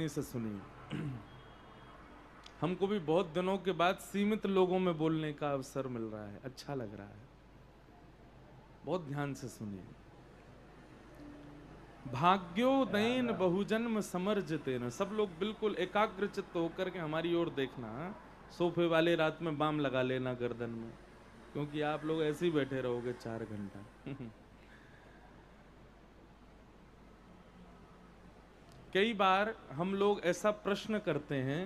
सावधानी से सुनिए। हमको भी बहुत दिनों के बाद सीमित लोगों में बोलने का अवसर मिल रहा है, अच्छा लग रहा है। बहुत ध्यान से सुनिए। भाग्योदयन बहुजन्म समर्जितेन, सब लोग बिल्कुल एकाग्रचित्त होकर के हमारी ओर देखना। सोफे वाले रात में बाम लगा लेना गर्दन में, क्योंकि आप लोग ऐसे ही बैठे रहोगे 4 घंटा। कई बार हम लोग ऐसा प्रश्न करते हैं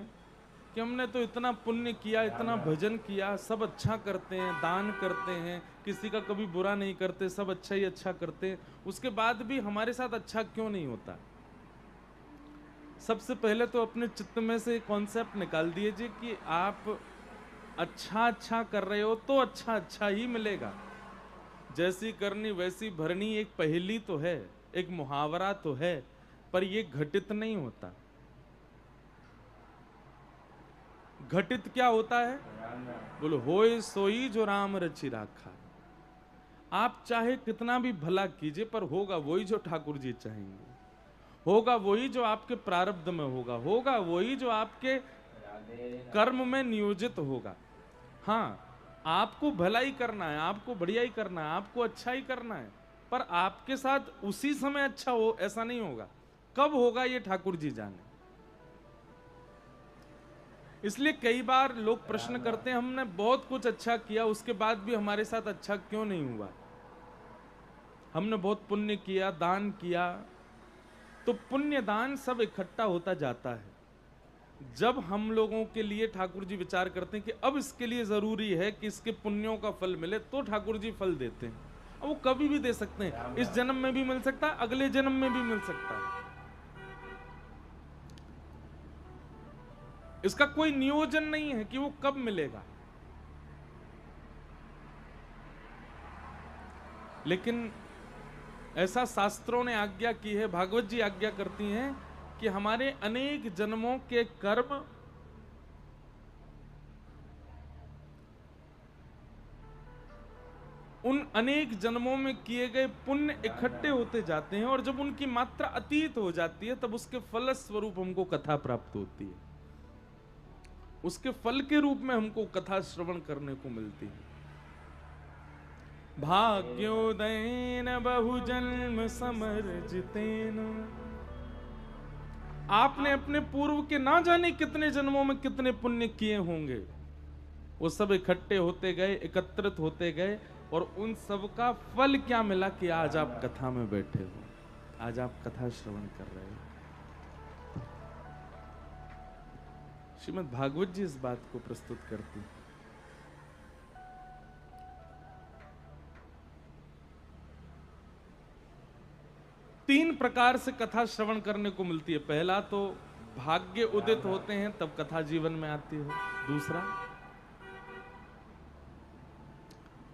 कि हमने तो इतना पुण्य किया, इतना भजन किया, सब अच्छा करते हैं, दान करते हैं, किसी का कभी बुरा नहीं करते, सब अच्छा ही अच्छा करते हैं, उसके बाद भी हमारे साथ अच्छा क्यों नहीं होता। सबसे पहले तो अपने चित्त में से कॉन्सेप्ट निकाल दीजिए कि आप अच्छा अच्छा कर रहे हो तो अच्छा अच्छा ही मिलेगा। जैसी करनी वैसी भरनी एक पहेली तो है, एक मुहावरा तो है, पर यह घटित नहीं होता। घटित क्या होता है? बोलो, होय सोई जो राम रचि राखा। आप चाहे कितना भी भला कीजिए, पर होगा वही जो ठाकुर जी चाहेंगे, होगा वही जो आपके प्रारब्ध में होगा, होगा वही जो आपके कर्म में नियोजित होगा। हाँ, आपको भलाई करना है, आपको बढ़िया ही करना है, आपको अच्छा ही करना है, पर आपके साथ उसी समय अच्छा हो ऐसा नहीं होगा। कब होगा ये ठाकुर जी जाने। इसलिए कई बार लोग प्रश्न करते हैं, हमने बहुत कुछ अच्छा किया, उसके बाद भी हमारे साथ अच्छा क्यों नहीं हुआ। हमने बहुत पुण्य किया, दान किया, तो पुण्य दान सब इकट्ठा होता जाता है। जब हम लोगों के लिए ठाकुर जी विचार करते हैं कि अब इसके लिए जरूरी है कि इसके पुण्यों का फल मिले, तो ठाकुर जी फल देते हैं। अब वो कभी भी दे सकते हैं, इस जन्म में भी मिल सकता है, अगले जन्म में भी मिल सकता है। इसका कोई नियोजन नहीं है कि वो कब मिलेगा। लेकिन ऐसा शास्त्रों ने आज्ञा की है, भागवत जी आज्ञा करती हैं कि हमारे अनेक जन्मों के कर्म उन अनेक जन्मों में किए गए पुण्य इकट्ठे होते जाते हैं, और जब उनकी मात्रा अतीत हो जाती है तब उसके फल स्वरूप हमको कथा प्राप्त होती है। उसके फल के रूप में हमको कथा श्रवण करने को मिलती है। भाग्योदयन बहुजन्म समर्जितेन। आपने अपने पूर्व के ना जाने कितने जन्मों में कितने पुण्य किए होंगे, वो सब इकट्ठे होते गए, एकत्रित होते गए, और उन सब का फल क्या मिला कि आज आप कथा में बैठे हो, आज आप कथा श्रवण कर रहे हो। श्रीमद् भागवत जी इस बात को प्रस्तुत करती। 3 प्रकार से कथा श्रवण करने को मिलती है। पहला तो भाग्य उदित होते हैं तब कथा जीवन में आती है। दूसरा,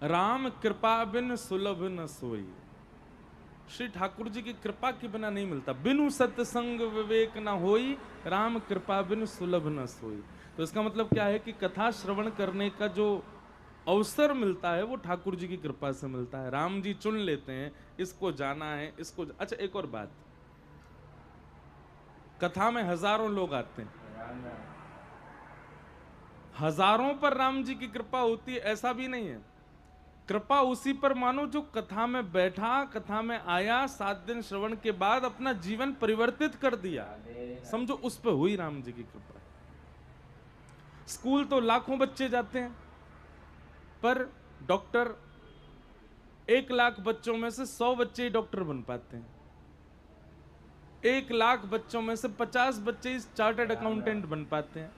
राम कृपा बिन सुलभ न सोई। श्री ठाकुर जी की कृपा के बिना नहीं मिलता। बिनु सत्संग विवेक न होई, राम कृपा बिन सुलभ न सोई। तो इसका मतलब क्या है कि कथा श्रवण करने का जो अवसर मिलता है वो ठाकुर जी की कृपा से मिलता है। राम जी चुन लेते हैं, इसको जाना है, इसको। अच्छा, एक और बात, कथा में हजारों लोग आते हैं, हजारों पर राम जी की कृपा होती है ऐसा भी नहीं है। कृपा उसी पर मानो जो कथा में बैठा, कथा में आया, 7 दिन श्रवण के बाद अपना जीवन परिवर्तित कर दिया, समझो उस पर हुई राम जी की कृपा। स्कूल तो लाखों बच्चे जाते हैं, पर डॉक्टर 1 लाख बच्चों में से 100 बच्चे ही डॉक्टर बन पाते हैं। 1 लाख बच्चों में से 50 बच्चे ही चार्टर्ड अकाउंटेंट बन पाते हैं।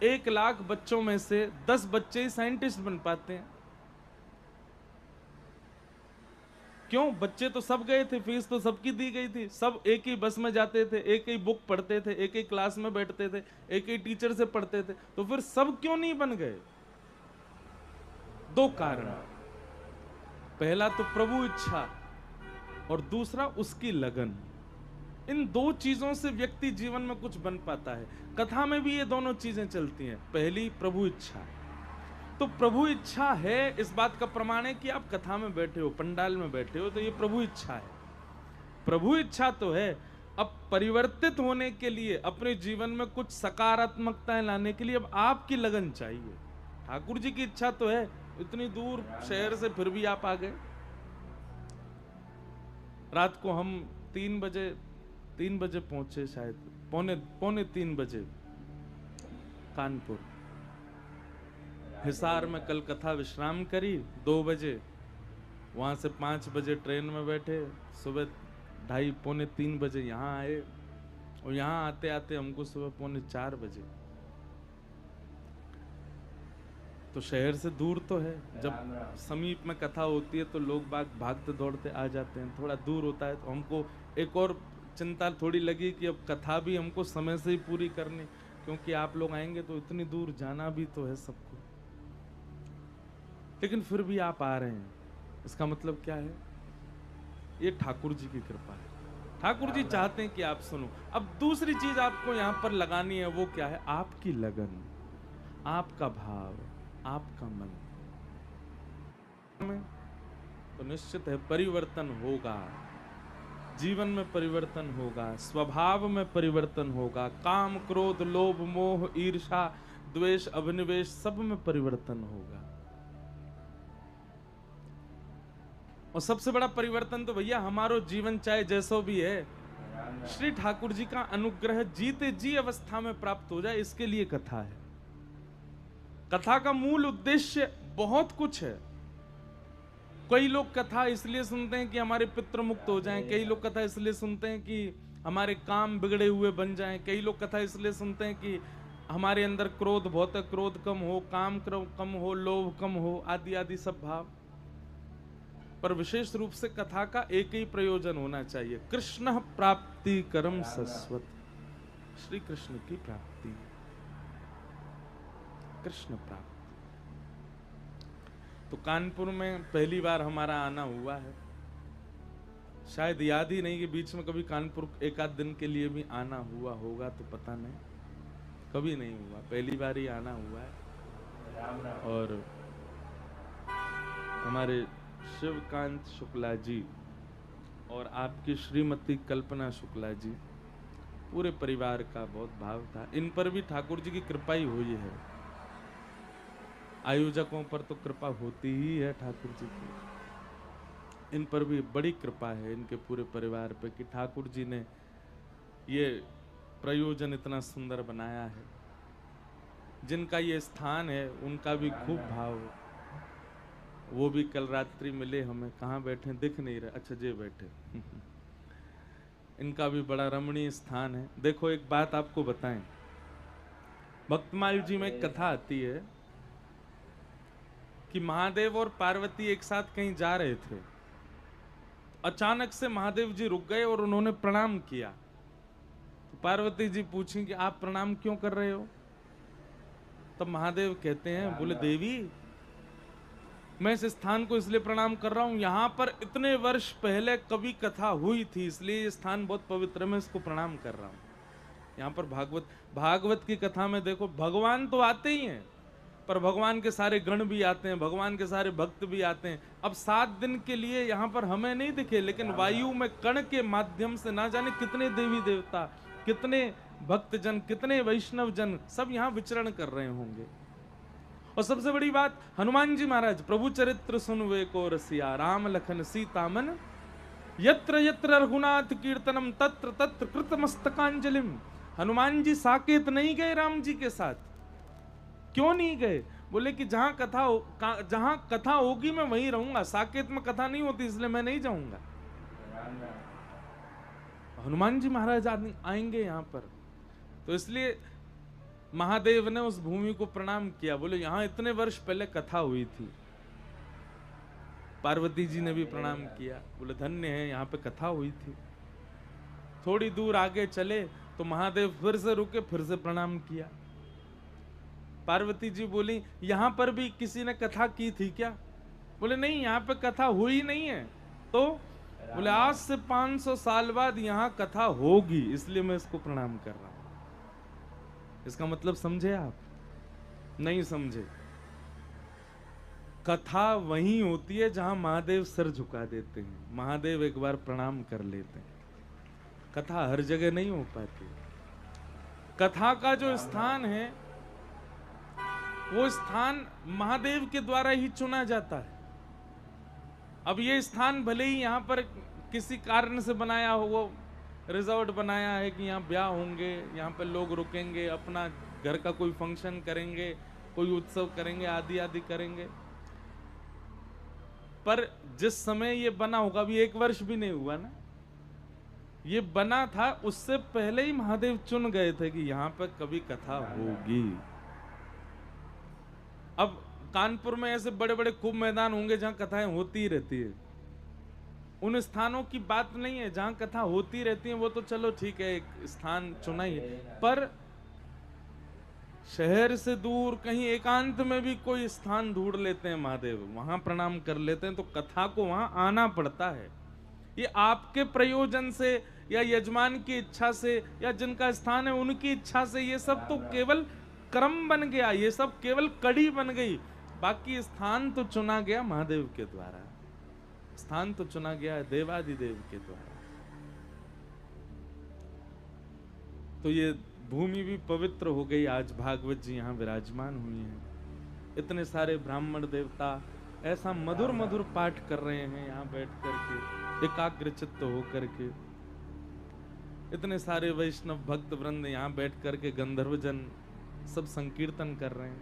1 लाख बच्चों में से 10 बच्चे ही साइंटिस्ट बन पाते हैं। क्यों? बच्चे तो सब गए थे, फीस तो सबकी दी गई थी, सब एक ही बस में जाते थे, एक ही बुक पढ़ते थे, एक ही क्लास में बैठते थे, एक ही टीचर से पढ़ते थे, तो फिर सब क्यों नहीं बन गए? 2 कारण। पहला तो प्रभु इच्छा, और दूसरा उसकी लगन। इन 2 चीजों से व्यक्ति जीवन में कुछ बन पाता है। कथा में भी ये दोनों चीजें चलती हैं। पहली प्रभु इच्छा, तो प्रभु इच्छा है, इस बात का प्रमाण है कि आप कथा में बैठे हो, पंडाल में बैठे हो, तो ये प्रभु इच्छा है। प्रभु इच्छा तो है, अब परिवर्तित होने के लिए, अपने जीवन में कुछ सकारात्मकताएं लाने के लिए अब आपकी लगन चाहिए। ठाकुर जी की इच्छा तो है, इतनी दूर शहर से फिर भी आप आ गए। रात को हम 3 बजे पहुंचे, शायद पौने 3 बजे कानपुर। हिसार में कल कथा विश्राम करी 2 बजे, वहां से 5 बजे ट्रेन में बैठे, सुबह 2:30 पौने 3 बजे यहाँ आए, और यहाँ आते आते हमको सुबह पौने 4 बजे। तो शहर से दूर तो है, जब समीप में कथा होती है तो लोग बाग भागते दौड़ते आ जाते हैं, थोड़ा दूर होता है तो हमको एक और चिंता थोड़ी लगी कि अब कथा भी हमको समय से ही पूरी करनी, क्योंकि आप लोग आएंगे तो इतनी दूर जाना भी तो है सबको। लेकिन फिर भी आप आ रहे हैं, इसका मतलब क्या है? ये ठाकुर जी की कृपा है। ठाकुर जी चाहते हैं कि आप सुनो। अब दूसरी चीज आपको यहां पर लगानी है, वो क्या है? आपकी लगन, आपका भाव, आपका मन। तो निश्चित है परिवर्तन होगा, जीवन में परिवर्तन होगा, स्वभाव में परिवर्तन होगा, काम क्रोध लोभ मोह ईर्ष्या द्वेष अभिनिवेश सब में परिवर्तन होगा। और सबसे बड़ा परिवर्तन तो भैया हमारो जीवन चाहे जैसो भी है, श्री ठाकुर जी का अनुग्रह जीते जी अवस्था में प्राप्त हो जाए, इसके लिए कथा है। कथा का मूल उद्देश्य बहुत कुछ है। कई लोग कथा इसलिए सुनते हैं कि हमारे पितृ मुक्त हो जाएं, कई लोग कथा इसलिए सुनते हैं कि हमारे काम बिगड़े हुए बन जाएं, कई लोग कथा इसलिए सुनते हैं कि हमारे अंदर क्रोध बहुत है, क्रोध कम हो, काम कम हो, लोभ कम हो, आदि आदि सब भाव। पर विशेष रूप से कथा का एक ही प्रयोजन होना चाहिए, कृष्ण प्राप्ति करम सस्वत, श्री कृष्ण की प्राप्ति, कृष्ण प्राप्ति। तो कानपुर में पहली बार हमारा आना हुआ है, शायद याद ही नहीं कि बीच में कभी कानपुर एक आध दिन के लिए भी आना हुआ होगा, तो पता नहीं, कभी नहीं हुआ, पहली बार ही आना हुआ है। और हमारे शिवकांत शुक्ला जी और आपकी श्रीमती कल्पना शुक्ला जी, पूरे परिवार का बहुत भाव था। इन पर भी ठाकुर जी की कृपा ही हुई है। आयोजकों पर तो कृपा होती ही है ठाकुर जी की, इन पर भी बड़ी कृपा है इनके पूरे परिवार पे कि ठाकुर जी ने ये प्रयोजन इतना सुंदर बनाया है। जिनका ये स्थान है उनका भी खूब भाव, वो भी कल रात्रि मिले हमें, कहाँ बैठे दिख नहीं रहे, अच्छा जे बैठे इनका भी बड़ा रमणीय स्थान है। देखो एक बात आपको बताएं, भक्तमाल जी में एक कथा आती है कि महादेव और पार्वती एक साथ कहीं जा रहे थे, अचानक से महादेव जी रुक गए और उन्होंने प्रणाम किया। तो पार्वती जी पूछी कि आप प्रणाम क्यों कर रहे हो? तब महादेव कहते हैं, बोले देवी मैं इस स्थान को इसलिए प्रणाम कर रहा हूं, यहां पर इतने वर्ष पहले कभी कथा हुई थी, इसलिए ये स्थान बहुत पवित्र है, मैं इसको प्रणाम कर रहा हूं। यहां पर भागवत की कथा में देखो, भगवान तो आते ही हैं, पर भगवान के सारे गण भी आते हैं, भगवान के सारे भक्त भी आते हैं। अब 7 दिन के लिए यहाँ पर हमें नहीं दिखे, लेकिन वायु में कण के माध्यम से ना जाने कितने देवी देवता, कितने भक्तजन, कितने वैष्णव जन सब यहाँ विचरण कर रहे होंगे। और सबसे बड़ी बात, हनुमान जी महाराज, प्रभु चरित्र सुनवे को रसिया, राम लखन सीता मन, यत्र यत्र रघुनाथ कीर्तनम तत्र तत्र कृत मस्तकांजलिम। हनुमान जी साकेत नहीं गए राम जी के साथ। क्यों नहीं गए? बोले कि जहां कथा होगी मैं वहीं रहूंगा, साकेत में कथा नहीं होती इसलिए मैं नहीं जाऊंगा। हनुमान जी महाराज आएंगे यहाँ पर, तो इसलिए महादेव ने उस भूमि को प्रणाम किया। बोले यहां इतने वर्ष पहले कथा हुई थी। पार्वती जी ने भी प्रणाम किया, बोले धन्य है यहाँ पे कथा हुई थी। थोड़ी दूर आगे चले तो महादेव फिर से रुके, फिर से प्रणाम किया। पार्वती जी बोली यहां पर भी किसी ने कथा की थी क्या? बोले नहीं, यहाँ पे कथा हुई नहीं है। तो बोले आज से 500 साल बाद यहाँ कथा होगी, इसलिए मैं इसको प्रणाम कर रहा हूं। इसका मतलब समझे आप? नहीं समझे। कथा वहीं होती है जहां महादेव सिर झुका देते हैं, महादेव एक बार प्रणाम कर लेते हैं। कथा हर जगह नहीं हो पाती। कथा का जो स्थान है वो स्थान महादेव के द्वारा ही चुना जाता है। अब ये स्थान भले ही यहाँ पर किसी कारण से बनाया हो, वो रिजॉर्ट बनाया है कि यहाँ ब्याह होंगे, यहाँ पे लोग रुकेंगे, अपना घर का कोई फंक्शन करेंगे, कोई उत्सव करेंगे, आदि आदि करेंगे, पर जिस समय ये बना होगा, अभी 1 वर्ष भी नहीं हुआ ना, ये बना था, उससे पहले ही महादेव चुन गए थे कि यहाँ पर कभी कथा होगी। अब कानपुर में ऐसे बड़े बड़े खूब मैदान होंगे जहां कथाएं होती ही रहती है। उन स्थानों की बात नहीं है जहां कथा होती रहती है, वो तो चलो ठीक है, एक स्थान चुना ही है, पर शहर से दूर कहीं एकांत में भी कोई स्थान ढूंढ लेते हैं महादेव, वहां प्रणाम कर लेते हैं, तो कथा को वहां आना पड़ता है। ये आपके प्रयोजन से या यजमान की इच्छा से या जिनका स्थान है उनकी इच्छा से, ये सब तो केवल क्रम बन गया, ये सब केवल कड़ी बन गई। बाकी स्थान तो चुना गया महादेव के द्वारा, स्थान तो चुना गया देवादिदेव के द्वारा। तो ये भूमि भी पवित्र हो गई। आज भागवत जी यहाँ विराजमान हुई हैं, इतने सारे ब्राह्मण देवता ऐसा मधुर मधुर पाठ कर रहे हैं यहाँ बैठ करके, एकाग्र चित्त होकर के। इतने सारे वैष्णव भक्त वृंद यहाँ बैठ करके गंधर्व जन सब संकीर्तन कर रहे हैं,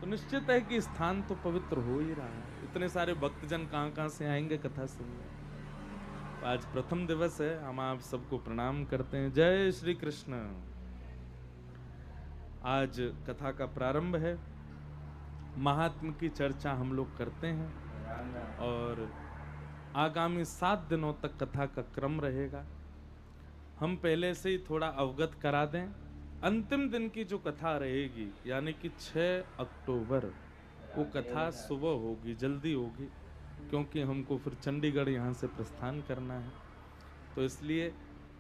तो निश्चित है कि स्थान तो पवित्र हो ही रहा है। इतने सारे भक्तजन कहां कहां से आएंगे कथा सुनने। आज प्रथम दिवस है, हम आप सबको प्रणाम करते हैं। जय श्री कृष्ण। आज कथा का प्रारंभ है, महात्म की चर्चा हम लोग करते हैं और आगामी 7 दिनों तक कथा का क्रम रहेगा। हम पहले से ही थोड़ा अवगत करा दें, अंतिम दिन की जो कथा रहेगी यानी कि 6 अक्टूबर, वो कथा सुबह होगी, जल्दी होगी, क्योंकि हमको फिर चंडीगढ़ यहाँ से प्रस्थान करना है। तो इसलिए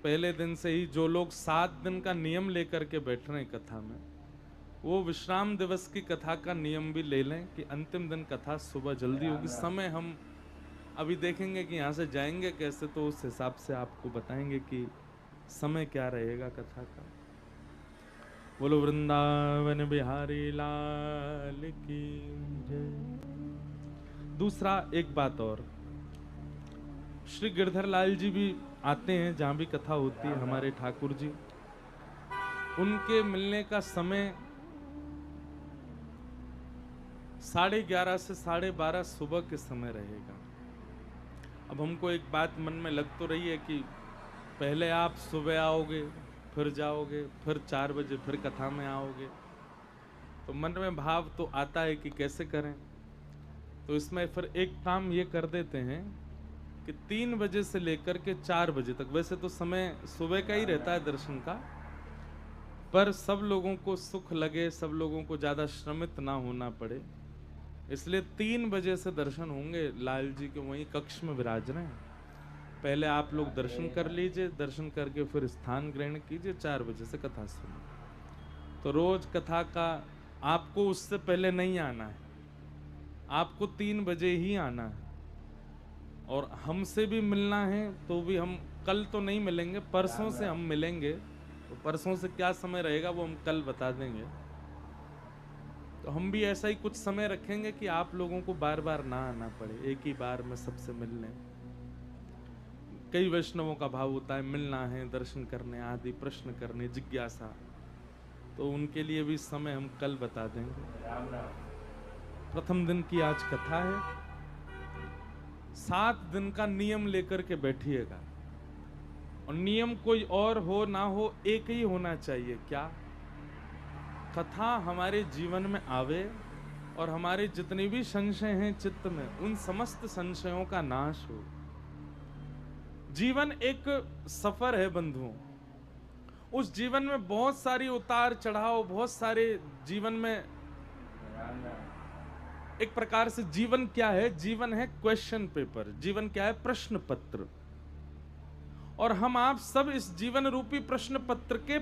पहले दिन से ही जो लोग 7 दिन का नियम लेकर के बैठ रहे हैं कथा में, वो विश्राम दिवस की कथा का नियम भी ले लें कि अंतिम दिन कथा सुबह जल्दी होगी। समय हम अभी देखेंगे कि यहाँ से जाएंगे कैसे, तो उस हिसाब से आपको बताएंगे कि समय क्या रहेगा कथा का। बोलो वृंदावन बिहारी लाल की जय। दूसरा एक बात और, श्री गिरधर लाल जी भी आते हैं जहां भी कथा होती है, हमारे ठाकुर जी, उनके मिलने का समय 11:30 से 12:30 सुबह के समय रहेगा। अब हमको एक बात मन में लग तो रही है कि पहले आप सुबह आओगे, फिर जाओगे, फिर 4 बजे फिर कथा में आओगे, तो मन में भाव तो आता है कि कैसे करें। तो इसमें फिर एक काम ये कर देते हैं कि 3 बजे से लेकर के 4 बजे तक, वैसे तो समय सुबह का ही रहता है दर्शन का, पर सब लोगों को सुख लगे, सब लोगों को ज्यादा श्रमित ना होना पड़े, इसलिए 3 बजे से दर्शन होंगे। लाल जी के वहीं कक्ष में विराज रहे हैं। पहले आप लोग दर्शन कर लीजिए, दर्शन करके फिर स्थान ग्रहण कीजिए, 4 बजे से कथा सुनिए। तो रोज कथा का आपको उससे पहले नहीं आना है, आपको 3 बजे ही आना है। और हमसे भी मिलना है तो भी हम कल तो नहीं मिलेंगे, परसों से हम मिलेंगे। तो परसों से क्या समय रहेगा वो हम कल बता देंगे। तो हम भी ऐसा ही कुछ समय रखेंगे कि आप लोगों को बार बार ना आना पड़े, एक ही बार में सबसे मिलने। कई वैष्णवों का भाव होता है मिलना है, दर्शन करने, आदि प्रश्न करने, जिज्ञासा, तो उनके लिए भी समय हम कल बता देंगे। प्रथम दिन की आज कथा है। 7 दिन का नियम लेकर के बैठिएगा, और नियम कोई और हो ना हो, एक ही होना चाहिए। क्या? कथा हमारे जीवन में आवे और हमारे जितने भी संशय हैं चित्त में, उन समस्त संशयों का नाश हो। जीवन एक सफर है बंधुओं, उस जीवन में बहुत सारी उतार चढ़ाव, बहुत सारे जीवन में, एक प्रकार से जीवन क्या है? जीवन है क्वेश्चन पेपर, जीवन क्या है? प्रश्न पत्र। और हम आप सब इस जीवन रूपी प्रश्न पत्र के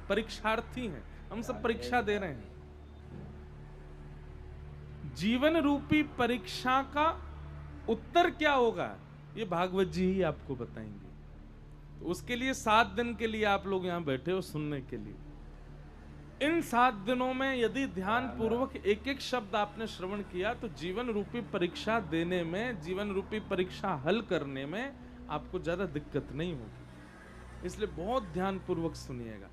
परीक्षार्थी हैं, हम सब परीक्षा दे रहे हैं। जीवन रूपी परीक्षा का उत्तर क्या होगा, ये भागवत जी ही आपको बताएंगे। तो उसके लिए 7 दिन के लिए आप लोग यहाँ बैठे हो सुनने के लिए। इन 7 दिनों में यदि ध्यान पूर्वक एक एक शब्द आपने श्रवण किया तो जीवन रूपी परीक्षा देने में, जीवन रूपी परीक्षा हल करने में आपको ज्यादा दिक्कत नहीं होगी। इसलिए बहुत ध्यान पूर्वक सुनिएगा।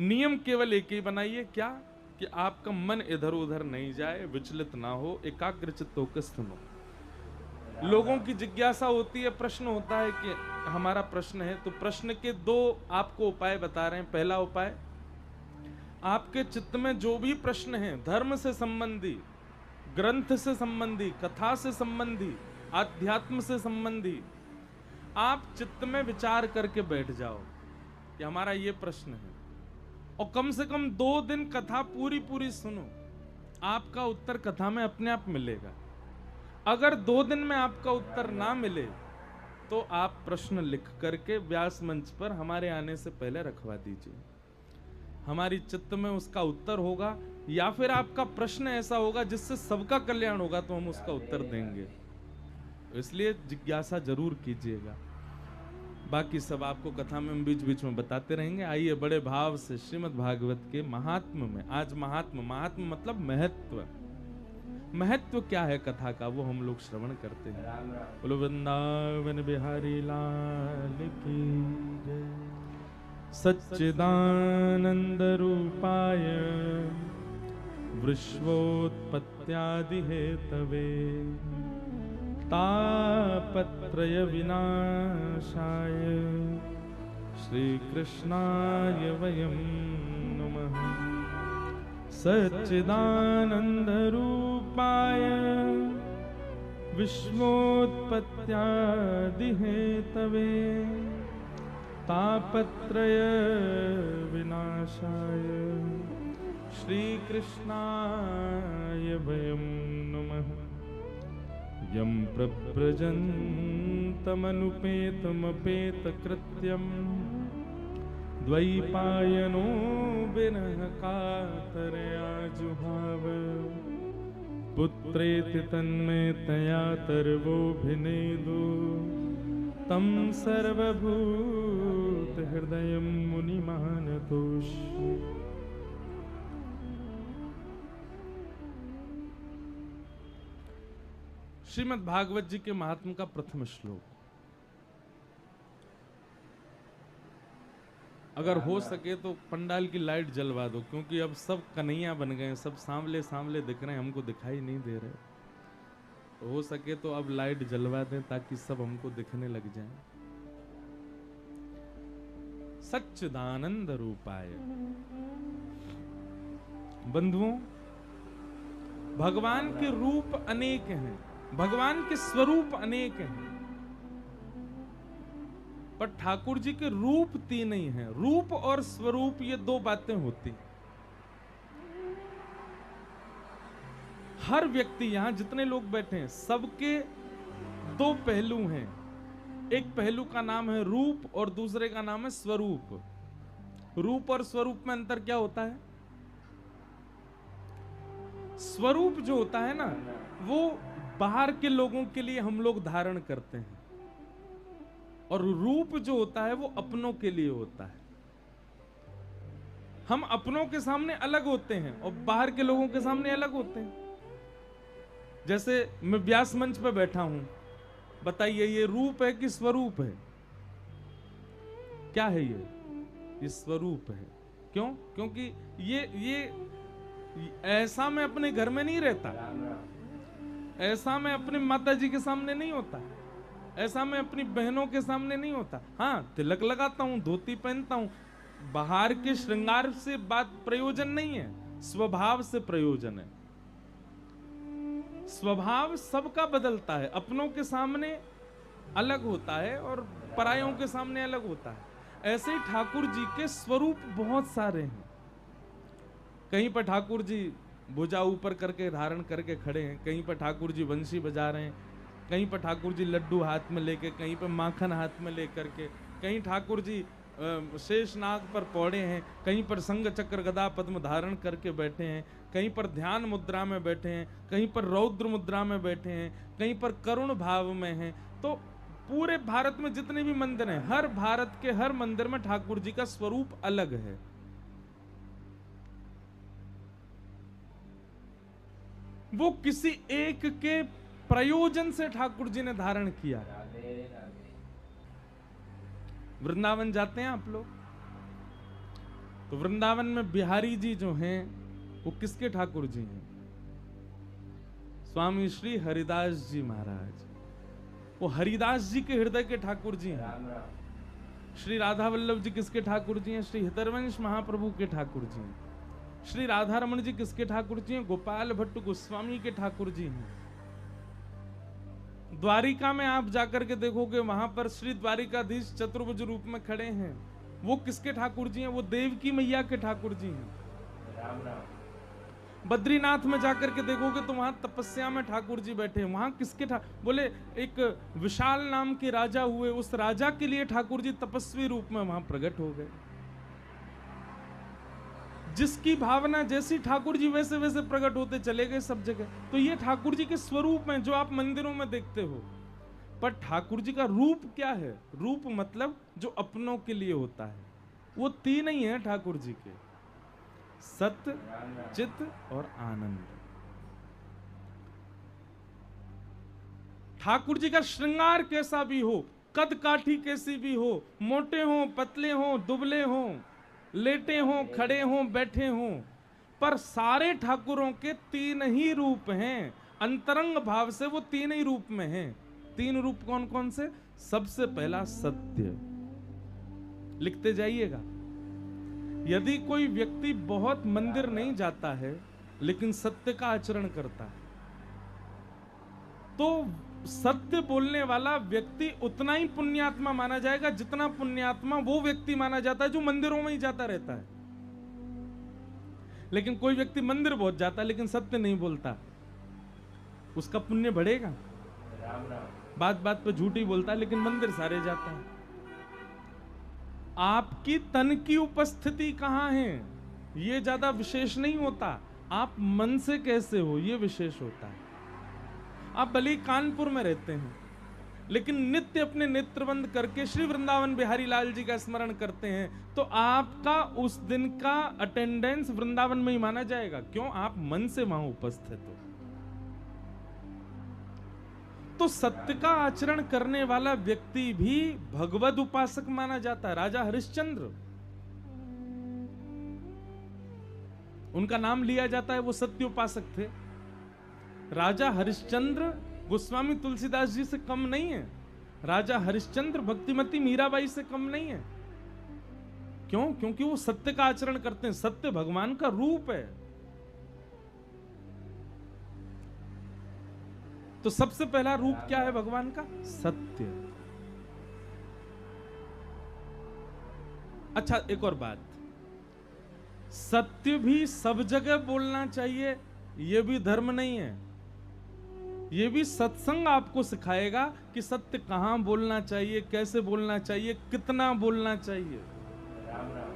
नियम केवल एक ही बनाइए, क्या कि आपका मन इधर उधर नहीं जाए, विचलित ना हो, एकाग्रचित्त होकर सुनो। लोगों की जिज्ञासा होती है, प्रश्न होता है कि हमारा प्रश्न है, तो प्रश्न के 2 आपको उपाय बता रहे हैं। पहला उपाय, आपके चित्त में जो भी प्रश्न है, धर्म से संबंधी, ग्रंथ से संबंधी, कथा से संबंधी, आध्यात्म से संबंधी, आप चित्त में विचार करके बैठ जाओ कि हमारा ये प्रश्न है, और कम से कम 2 दिन कथा पूरी पूरी सुनो। आपका उत्तर कथा में अपने आप मिलेगा। अगर 2 दिन में आपका उत्तर ना मिले तो आप प्रश्न लिख करके व्यास मंच पर हमारे आने से पहले रखवा दीजिए। हमारी चित्त में उसका उत्तर होगा, या फिर आपका प्रश्न ऐसा होगा जिससे सबका कल्याण होगा तो हम उसका उत्तर देंगे। इसलिए जिज्ञासा जरूर कीजिएगा। बाकी सब आपको कथा में बीच बीच में बताते रहेंगे। आइए बड़े भाव से श्रीमद् भागवत के महात्म में, आज महात्म मतलब महत्व, महत्व क्या है कथा का, वो हम लोग श्रवण करते हैं। बोलो वृंदावन बिहारी लाल की जय। सच्चिदानंद रूपाय विश्वोत्पत्त्यादि हेतवे तापत्रय विनाशाय श्रीकृष्णाय वयं नमः। सच्चिदानंद रूपाय विश्वोत्पत्त्यादि हेतवे तापत्रय विनाशाय श्रीकृष्णाय वयं नमः। यं प्रव्रजन्तमनुपेतमपेतकृत्यं द्वैपायनो विनः कातरया जुहाव। पुत्रेति तन्मयतया तर्वोऽभिनेदु तं सर्वभूतहृदयं मुनिमानतोऽस्मि। श्रीमद् भागवत जी के महात्म का प्रथम श्लोक। अगर हो सके तो पंडाल की लाइट जलवा दो, क्योंकि अब सब कन्हैया बन गए, सब सांवले सांवले दिख रहे हैं, हमको दिखाई नहीं दे रहे। तो हो सके तो अब लाइट जलवा दें ताकि सब हमको दिखने लग जाएं। सच्चिदानंद रूपाय। बंधुओं, भगवान के रूप अनेक हैं, भगवान के स्वरूप अनेक हैं, पर ठाकुर जी के रूप 3 ही हैं। रूप और स्वरूप ये 2 बातें होती। हर व्यक्ति, यहां जितने लोग बैठे हैं, सबके 2 पहलू हैं। एक पहलू का नाम है रूप और दूसरे का नाम है स्वरूप। रूप और स्वरूप में अंतर क्या होता है? स्वरूप जो होता है ना, वो बाहर के लोगों के लिए हम लोग धारण करते हैं, और रूप जो होता है वो अपनों के लिए होता है। हम अपनों के सामने अलग होते हैं और बाहर के लोगों के सामने अलग होते हैं। जैसे मैं व्यास मंच पे बैठा हूं, बताइए ये रूप है कि स्वरूप है? क्या है ये स्वरूप है। क्यों? क्योंकि ये ऐसा मैं अपने घर में नहीं रहता, ऐसा मैं अपनी माता जी के सामने नहीं होता, ऐसा मैं अपनी बहनों के सामने नहीं होता। हाँ, तिलक लगाता हूं, धोती पहनता हूं, बाहर के श्रृंगार से बात प्रयोजन नहीं है, स्वभाव से प्रयोजन है। स्वभाव सबका बदलता है, अपनों के सामने अलग होता है और परायों के सामने अलग होता है। ऐसे ही ठाकुर जी के स्वरूप बहुत सारे हैं। कहीं पर ठाकुर जी भुजा ऊपर करके धारण करके खड़े हैं, कहीं पर ठाकुर जी बंसी बजा रहे हैं, कहीं पर ठाकुर जी लड्डू हाथ में लेके, कहीं पर माखन हाथ में लेकर के, कहीं ठाकुर जी शेषनाग पर पौड़े हैं, कहीं पर संग चक्र गदा पद्म धारण करके बैठे हैं, कहीं पर ध्यान मुद्रा में बैठे हैं, कहीं पर रौद्र मुद्रा में बैठे हैं, कहीं पर करुण भाव में हैं। तो पूरे भारत में जितने भी मंदिर हैं, हर भारत के हर मंदिर में ठाकुर जी का स्वरूप अलग है। वो किसी एक के प्रयोजन से ठाकुर जी ने धारण किया। वृंदावन जाते हैं आप लोग, तो वृंदावन में बिहारी जी जो हैं वो किसके ठाकुर जी हैं? स्वामी श्री हरिदास जी महाराज, वो हरिदास जी के हृदय के ठाकुर जी हैं। श्री राधा वल्लभ जी किसके ठाकुर जी हैं? श्री हितरवंश महाप्रभु के ठाकुर जी हैं। श्री राधा रमन जी किसके ठाकुर जी हैं? गोपाल भट्ट गोस्वामी के ठाकुर जी हैं। द्वारिका में आप जाकर के देखोगे, वहां पर श्री द्वारिकाधीश चतुर्भुज रूप में खड़े हैं, वो किसके ठाकुर जी हैं? वो देवकी मैया के ठाकुर जी हैं। राम राम। बद्रीनाथ में जाकर के देखोगे तो वहां तपस्या में ठाकुर जी बैठे हैं, वहां किसके बोले एक विशाल नाम के राजा हुए, उस राजा के लिए ठाकुर जी तपस्वी रूप में वहां प्रकट हो गए। जिसकी भावना जैसी ठाकुर जी वैसे वैसे प्रकट होते चले गए सब जगह। तो ये ठाकुर जी के स्वरूप हैं जो आप मंदिरों में देखते हो। पर ठाकुर जी का रूप क्या है? रूप मतलब जो अपनों के लिए होता है। वो तीन ही है ठाकुर जी के, सत्य, चित्त और आनंद। ठाकुर जी का श्रृंगार कैसा भी हो, कद काठी कैसी भी हो, मोटे हो, पतले हो, दुबले हो, लेटे हो, खड़े हो, बैठे हो, पर सारे ठाकुरों के तीन ही रूप हैं। अंतरंग भाव से वो तीन ही रूप में हैं। तीन रूप कौन कौन से? सबसे पहला सत्य। लिखते जाइएगा। यदि कोई व्यक्ति बहुत मंदिर नहीं जाता है लेकिन सत्य का आचरण करता है, तो सत्य बोलने वाला व्यक्ति उतना ही पुण्यात्मा माना जाएगा जितना पुण्यात्मा वो व्यक्ति माना जाता है जो मंदिरों में ही जाता रहता है। लेकिन कोई व्यक्ति मंदिर बहुत जाता है लेकिन सत्य नहीं बोलता, उसका पुण्य बढ़ेगा? राम राम। बात बात पे झूठी बोलता है लेकिन मंदिर सारे जाता है। आपकी तन की उपस्थिति कहां है ये ज्यादा विशेष नहीं होता, आप मन से कैसे हो ये विशेष होता है। आप भले ही कानपुर में रहते हैं लेकिन नित्य अपने नेत्र बंद करके श्री वृंदावन बिहारी लाल जी का स्मरण करते हैं, तो आपका उस दिन का अटेंडेंस वृंदावन में ही माना जाएगा। क्यों? आप मन से वहां उपस्थित हो। तो सत्य का आचरण करने वाला व्यक्ति भी भगवद उपासक माना जाता है। राजा हरिश्चंद्र, उनका नाम लिया जाता है, वो सत्य उपासक थे। राजा हरिश्चंद्र गोस्वामी तुलसीदास जी से कम नहीं है। राजा हरिश्चंद्र भक्तिमती मीराबाई से कम नहीं है। क्यों? क्योंकि वो सत्य का आचरण करते हैं। सत्य भगवान का रूप है। तो सबसे पहला रूप क्या है भगवान का? सत्य। अच्छा, एक और बात, सत्य भी सब जगह बोलना चाहिए यह भी धर्म नहीं है। ये भी सत्संग आपको सिखाएगा कि सत्य कहां बोलना चाहिए, कैसे बोलना चाहिए, कितना बोलना चाहिए। राम राम।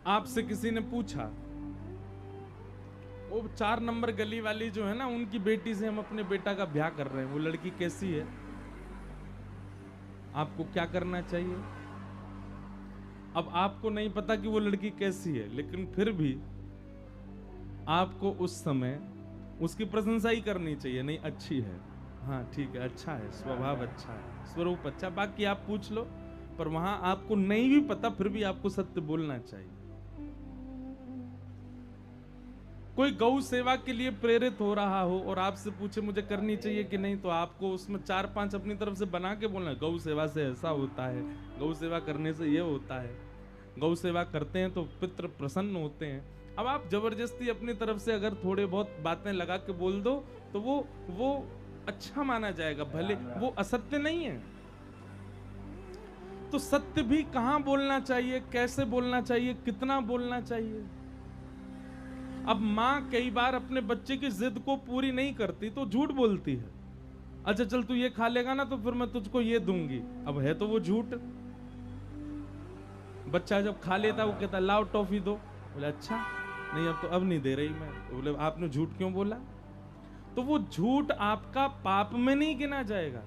आपसे किसी ने पूछा, वो 4 नंबर गली वाली जो है ना, उनकी बेटी से हम अपने बेटा का ब्याह कर रहे हैं, वो लड़की कैसी है, आपको क्या करना चाहिए? अब आपको नहीं पता कि वो लड़की कैसी है, लेकिन फिर भी आपको उस समय उसकी प्रशंसा ही करनी चाहिए। नहीं, अच्छी है, हाँ ठीक है, अच्छा है, स्वभाव अच्छा है, स्वरूप अच्छा, बाकी आप पूछ लो। पर वहां आपको नहीं भी पता फिर भी आपको सत्य बोलना चाहिए। कोई गौ सेवा के लिए प्रेरित हो रहा हो और आपसे पूछे मुझे करनी चाहिए कि नहीं, तो आपको उसमें 4-5 अपनी तरफ से बना के बोलना, गौ सेवा से ऐसा होता है, गौ सेवा करने से ये होता है, गौ सेवा करते हैं तो पितृ प्रसन्न होते हैं। अब आप जबरदस्ती अपनी तरफ से अगर थोड़े बहुत बातें लगा के बोल दो तो वो अच्छा माना जाएगा, भले वो असत्य नहीं है। तो सत्य भी कहां बोलना चाहिए, कैसे बोलना चाहिए, कितना बोलना चाहिए। अब माँ कई बार अपने बच्चे की जिद को पूरी नहीं करती तो झूठ बोलती है। अच्छा चल तू ये खा लेगा ना तो फिर मैं तुझको ये दूंगी। अब है तो वो झूठ। बच्चा जब खा लेता वो कहता लाओ टॉफी दो, बोले अच्छा, नहीं अब नहीं दे रही मैं। बोले आपने झूठ क्यों बोला? तो वो झूठ आपका पाप में नहीं गिना जाएगा।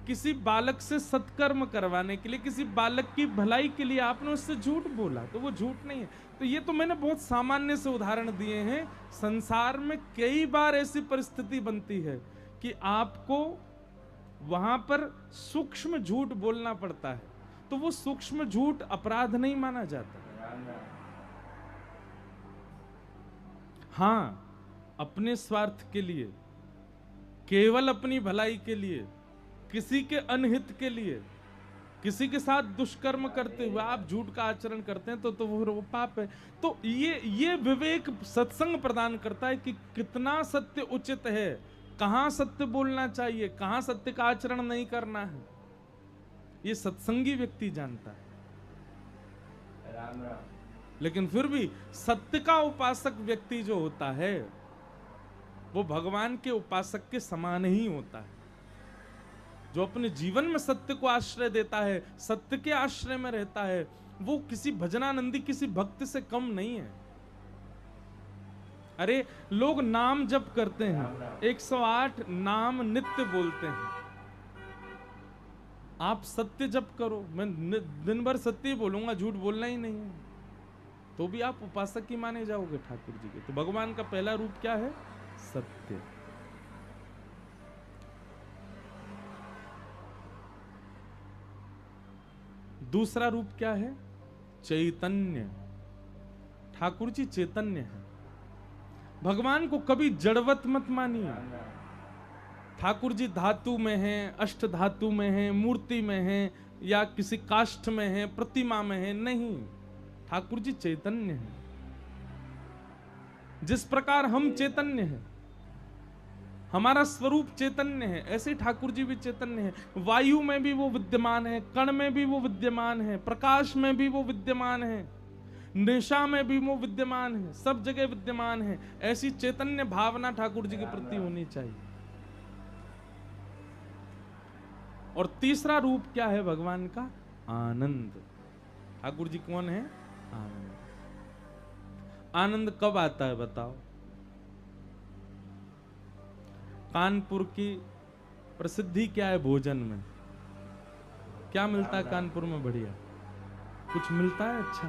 किसी बालक से सत्कर्म करवाने के लिए, किसी बालक की भलाई के लिए आपने उससे झूठ बोला, तो वो झूठ नहीं है। तो ये तो मैंने बहुत सामान्य से उदाहरण दिए हैं। संसार में कई बार ऐसी परिस्थिति बनती है कि आपको वहां पर सूक्ष्म झूठ बोलना पड़ता है, तो वो सूक्ष्म झूठ अपराध नहीं माना जाता। हां, अपने स्वार्थ के लिए, केवल अपनी भलाई के लिए, किसी के अनहित के लिए, किसी के साथ दुष्कर्म करते हुए आप झूठ का आचरण करते हैं तो वो पाप है। तो ये विवेक सत्संग प्रदान करता है कि कितना सत्य उचित है, कहां सत्य बोलना चाहिए, कहां सत्य का आचरण नहीं करना है। ये सत्संगी व्यक्ति जानता है। राम राम। लेकिन फिर भी सत्य का उपासक व्यक्ति जो होता है वो भगवान के उपासक के समान ही होता है। जो अपने जीवन में सत्य को आश्रय देता है, सत्य के आश्रय में रहता है, वो किसी भजनानंदी, किसी भक्त से कम नहीं है। अरे लोग नाम जप करते हैं, 108 नाम नित्य बोलते हैं। आप सत्य जप करो, मैं दिन भर सत्य ही बोलूंगा, झूठ बोलना ही नहीं है, तो भी आप उपासक ही माने जाओगे ठाकुर जी के। तो भगवान का पहला रूप क्या है? सत्य। दूसरा रूप क्या है? चैतन्य। ठाकुर जी चैतन्य है। भगवान को कभी जड़वत मत मानिए। ठाकुर जी धातु में हैं, अष्ट धातु में हैं, मूर्ति में हैं, या किसी काष्ठ में हैं, प्रतिमा में हैं, नहीं। ठाकुर जी चैतन्य हैं। जिस प्रकार हम चैतन्य हैं, हमारा स्वरूप चैतन्य है, ऐसे ठाकुर जी भी चैतन्य है। वायु में भी वो विद्यमान है, कण में भी वो विद्यमान है, प्रकाश में भी वो विद्यमान है, निशा में भी वो विद्यमान है, सब जगह विद्यमान है। ऐसी चैतन्य भावना ठाकुर जी के प्रति होनी चाहिए। और तीसरा रूप क्या है भगवान का? आनंद। ठाकुर जी कौन है? आनंद। आनंद कब आता है बताओ? कानपुर की प्रसिद्धि क्या है भोजन में? क्या मिलता है कानपुर में बढ़िया? कुछ मिलता है अच्छा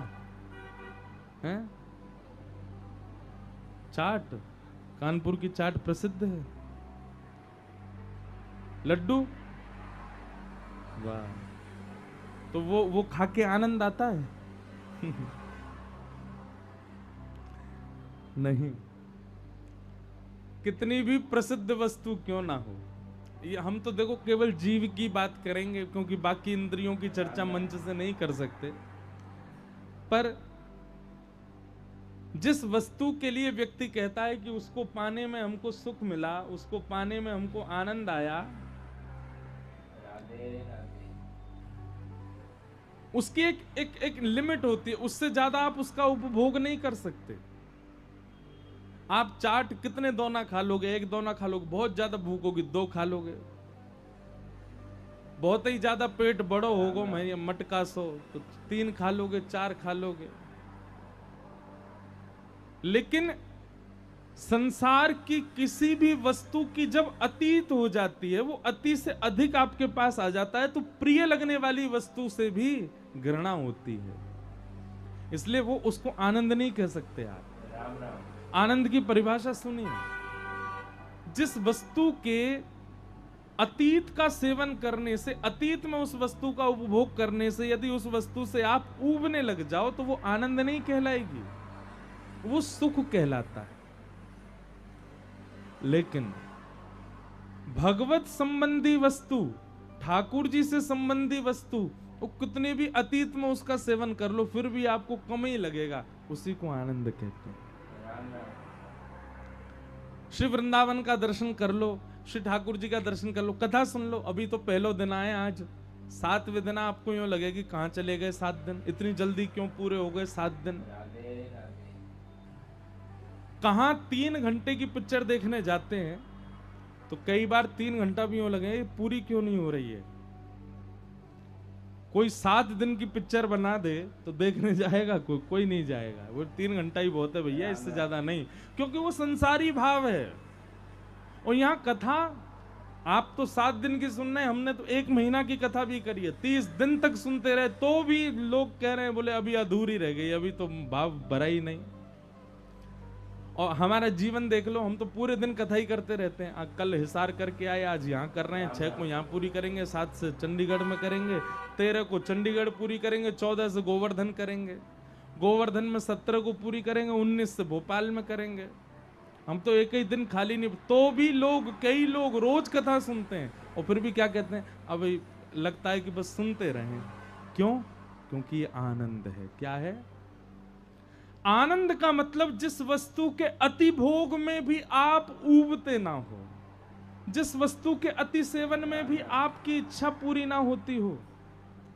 है? चाट। कानपुर की चाट प्रसिद्ध है। लड्डू, वाह। तो वो खा के आनंद आता है? नहीं। कितनी भी प्रसिद्ध वस्तु क्यों ना हो, ये हम तो देखो केवल जीव की बात करेंगे, क्योंकि बाकी इंद्रियों की चर्चा मंच से नहीं कर सकते। पर जिस वस्तु के लिए व्यक्ति कहता है कि उसको पाने में हमको सुख मिला, उसको पाने में हमको आनंद आया, उसकी एक लिमिट होती है, उससे ज्यादा आप उसका उपभोग नहीं कर सकते। आप चाट कितने दोना खा लोगे? एक दोना खा लोगे, बहुत ज्यादा भूख होगी 2 खा लोगे, बहुत ही ज्यादा पेट बड़ो होगा, मैं मटका सो तो 3 खा लोगे, 4 खा लोगे। लेकिन संसार की किसी भी वस्तु की जब अतीत हो जाती है, वो अति से अधिक आपके पास आ जाता है, तो प्रिय लगने वाली वस्तु से भी घृणा होती है। इसलिए वो उसको आनंद नहीं कह सकते आप। राम राम। आनंद की परिभाषा सुनिए। जिस वस्तु के अतीत का सेवन करने से, अतीत में उस वस्तु का उपभोग करने से यदि उस वस्तु से आप ऊबने लग जाओ, तो वो आनंद नहीं कहलाएगी, वो सुख कहलाता है। लेकिन भगवत संबंधी वस्तु, ठाकुर जी से संबंधी वस्तु, वो कितने भी अतीत में उसका सेवन कर लो, फिर भी आपको कम ही लगेगा, उसी को आनंद कहते हैं। श्री वृंदावन का दर्शन कर लो, श्री ठाकुर जी का दर्शन कर लो, कथा सुन लो। अभी तो पहलो दिन आए, आज 7वें दिन आपको यूं लगेगी कहां चले गए 7 दिन, इतनी जल्दी क्यों पूरे हो गए 7 दिन। कहां 3 घंटे की पिक्चर देखने जाते हैं तो कई बार 3 घंटा भी यूं लगे पूरी क्यों नहीं हो रही है। कोई 7 दिन की पिक्चर बना दे तो देखने जाएगा कोई नहीं जाएगा। वो 3 घंटा ही बहुत है भैया, इससे ज्यादा नहीं, क्योंकि वो संसारी भाव है। और यहाँ कथा आप तो 7 दिन की सुन रहे हैं, हमने तो 1 महीना की कथा भी करी है, 30 दिन तक सुनते रहे तो भी लोग कह रहे हैं, बोले अभी अधूरी रह गई, अभी तो भाव भरा ही नहीं। और हमारा जीवन देख लो, हम तो पूरे दिन कथा ही करते रहते हैं। कल हिसार करके आए, आज यहाँ कर रहे हैं, 6 को यहाँ पूरी करेंगे, 7 से चंडीगढ़ में करेंगे, 13 को चंडीगढ़ पूरी करेंगे, 14 से गोवर्धन करेंगे, गोवर्धन में 17 को पूरी करेंगे, 19 से भोपाल में करेंगे। हम तो एक ही दिन खाली नहीं, तो भी लोग, कई लोग रोज कथा सुनते हैं और फिर भी क्या कहते हैं, अब लगता है कि बस सुनते रहें। क्यों? क्योंकि ये आनंद है। क्या है आनंद का मतलब? जिस वस्तु के अति भोग में भी आप ऊबते ना हो, जिस वस्तु के अति सेवन में भी आपकी इच्छा पूरी ना होती हो,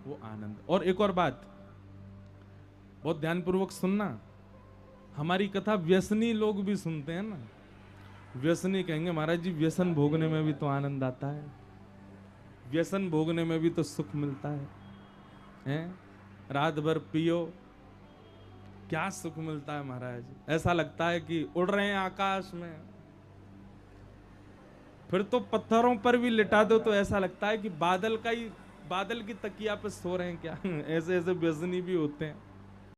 वो आनंद। और एक और बात, बहुत ध्यानपूर्वक सुनना, हमारी कथा व्यसनी लोग भी सुनते हैं ना। व्यसनी कहेंगे महाराज जी व्यसन भोगने में भी तो आनंद आता है, व्यसन भोगने में भी तो सुख मिलता है? रात भर पियो, क्या सुख मिलता है महाराज, ऐसा लगता है कि उड़ रहे हैं आकाश में। फिर तो पत्थरों पर भी लिटा दो तो ऐसा लगता है कि बादल की तकिया पे सो रहे हैं क्या। ऐसे ऐसे व्यसनी भी होते हैं।